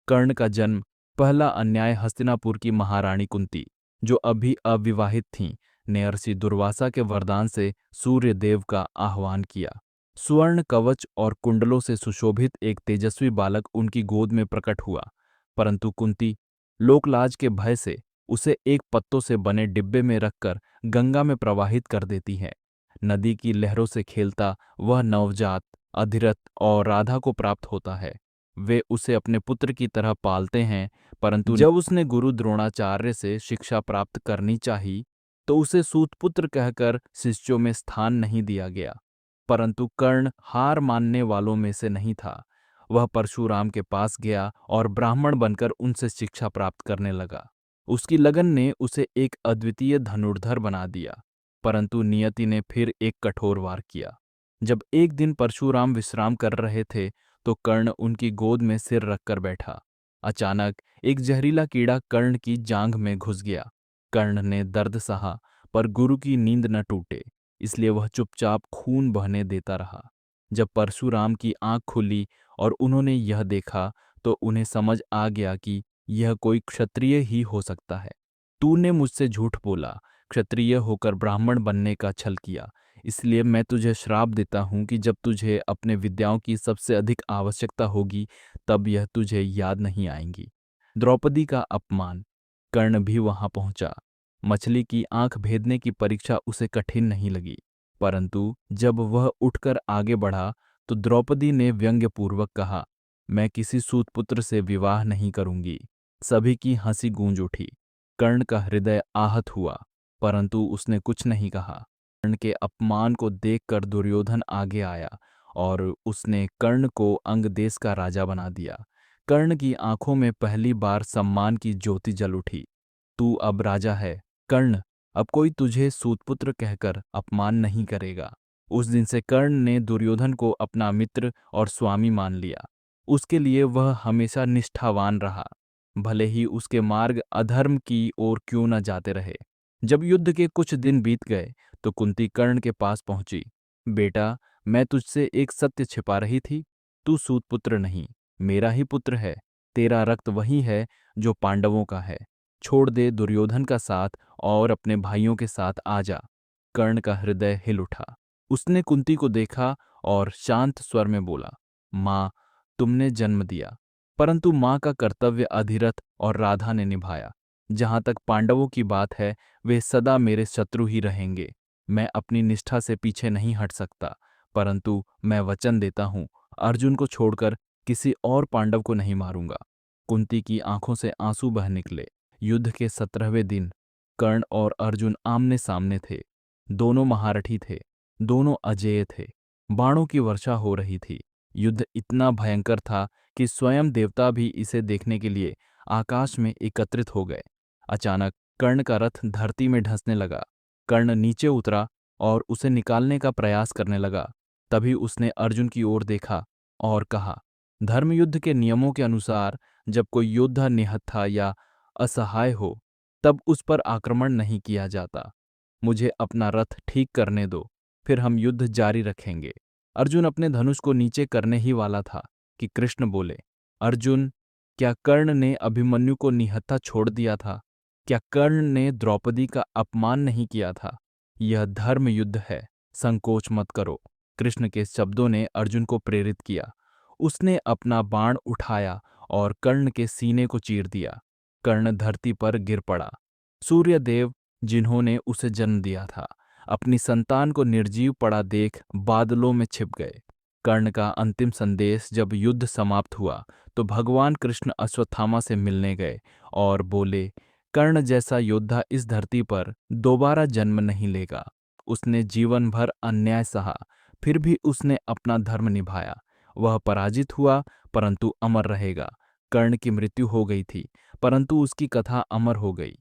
कर्ण का जन्म। पहला अन्याय। हस्तिनापुर की महारानी कुंती, जो अभी अविवाहित थीं, ने महर्षि दुर्वासा के वरदान से सूर्य देव का आह्वान किया। स्वर्ण कवच और कुंडलों से सुशोभित एक तेजस्वी बालक उनकी गोद में प्रकट हुआ, परंतु कुंती लोकलाज के भय से उसे एक पत्तों से बने डिब्बे में रखकर गंगा में प्रवाहित कर देती है। नदी की लहरों से खेलता वह नवजात अधिरथ और राधा को प्राप्त होता है। वे उसे अपने पुत्र की तरह पालते हैं, परंतु जब उसने गुरु द्रोणाचार्य से शिक्षा प्राप्त करनी चाही तो उसे सूतपुत्र कहकर शिष्यों में स्थान नहीं दिया गया। परंतु कर्ण हार मानने वालों में से नहीं था। वह परशुराम के पास गया और ब्राह्मण बनकर उनसे शिक्षा प्राप्त करने लगा। उसकी लगन ने उसे एक अद्वितीय धनुर्धर बना दिया, परंतु नियति ने फिर एक कठोर वार किया। जब एक दिन परशुराम विश्राम कर रहे थे तो कर्ण उनकी गोद में सिर रखकर बैठा। अचानक एक जहरीला कीड़ा कर्ण की जांघ में घुस गया। कर्ण ने दर्द सहा, पर गुरु की नींद न टूटे, इसलिए वह चुपचाप खून बहने देता रहा। जब परशुराम की आंख खुली और उन्होंने यह देखा तो उन्हें समझ आ गया कि यह कोई क्षत्रिय ही हो सकता है। तूने मुझसे झूठ बोला, क्षत्रिय होकर ब्राह्मण बनने का छल किया, इसलिए मैं तुझे श्राप देता हूं कि जब तुझे अपने विद्याओं की सबसे अधिक आवश्यकता होगी तब यह तुझे याद नहीं आएंगी। द्रौपदी का अपमान। कर्ण भी वहां पहुंचा। मछली की आंख भेदने की परीक्षा उसे कठिन नहीं लगी, परंतु जब वह उठकर आगे बढ़ा तो द्रौपदी ने व्यंग्यपूर्वक कहा, मैं किसी सूतपुत्र से विवाह नहीं करूंगी। सभी की हंसी गूंज उठी। कर्ण का हृदय आहत हुआ, परंतु उसने कुछ नहीं कहा। कर्ण के अपमान को देखकर दुर्योधन आगे आया और उसने कर्ण को अंग देश का राजा बना दिया। कर्ण की आंखों में पहली बार सम्मान की ज्योति जल उठी। तू अब राजा है कर्ण, अब कोई तुझे सूतपुत्र कहकर अपमान नहीं करेगा। उस दिन से कर्ण ने दुर्योधन को अपना मित्र और स्वामी मान लिया। उसके लिए वह हमेशा निष्ठावान रहा, भले ही उसके मार्ग अधर्म की ओर क्यों न जाते रहे। जब युद्ध के कुछ दिन बीत गए तो कुंती कर्ण के पास पहुंची। बेटा, मैं तुझसे एक सत्य छिपा रही थी। तू सूतपुत्र नहीं, मेरा ही पुत्र है। तेरा रक्त वही है जो पांडवों का है। छोड़ दे दुर्योधन का साथ और अपने भाइयों के साथ आ जा। कर्ण का हृदय हिल उठा। उसने कुंती को देखा और शांत स्वर में बोला, माँ, तुमने जन्म दिया, परंतु माँ का कर्तव्य अधिरथ और राधा ने निभाया। जहां तक पांडवों की बात है, वे सदा मेरे शत्रु ही रहेंगे। मैं अपनी निष्ठा से पीछे नहीं हट सकता, परंतु मैं वचन देता हूं, अर्जुन को छोड़कर किसी और पांडव को नहीं मारूंगा। कुंती की आंखों से आंसू बह निकले। युद्ध के 17वें दिन कर्ण और अर्जुन आमने सामने थे। दोनों महारथी थे, दोनों अजेय थे। बाणों की वर्षा हो रही थी। युद्ध इतना भयंकर था कि स्वयं देवता भी इसे देखने के लिए आकाश में एकत्रित हो गए। अचानक कर्ण का रथ धरती में धंसने लगा। कर्ण नीचे उतरा और उसे निकालने का प्रयास करने लगा। तभी उसने अर्जुन की ओर देखा और कहा, धर्मयुद्ध के नियमों के अनुसार जब कोई योद्धा निहत्था या असहाय हो तब उस पर आक्रमण नहीं किया जाता। मुझे अपना रथ ठीक करने दो, फिर हम युद्ध जारी रखेंगे। अर्जुन अपने धनुष को नीचे करने ही वाला था कि कृष्ण बोले, अर्जुन, क्या कर्ण ने अभिमन्यु को निहत्था छोड़ दिया था? क्या कर्ण ने द्रौपदी का अपमान नहीं किया था? यह धर्म युद्ध है, संकोच मत करो। कृष्ण के शब्दों ने अर्जुन को प्रेरित किया। उसने अपना बाण उठाया और कर्ण के सीने को चीर दिया। कर्ण धरती पर गिर पड़ा। सूर्यदेव, जिन्होंने उसे जन्म दिया था, अपनी संतान को निर्जीव पड़ा देख बादलों में छिप गए। कर्ण का अंतिम संदेश जब युद्ध समाप्त हुआ तो भगवान कृष्ण अश्वत्थामा से मिलने गए और बोले, कर्ण जैसा योद्धा इस धरती पर दोबारा जन्म नहीं लेगा। उसने जीवन भर अन्याय सहा, फिर भी उसने अपना धर्म निभाया। वह पराजित हुआ परंतु अमर रहेगा। कर्ण की मृत्यु हो गई थी, परंतु उसकी कथा अमर हो गई।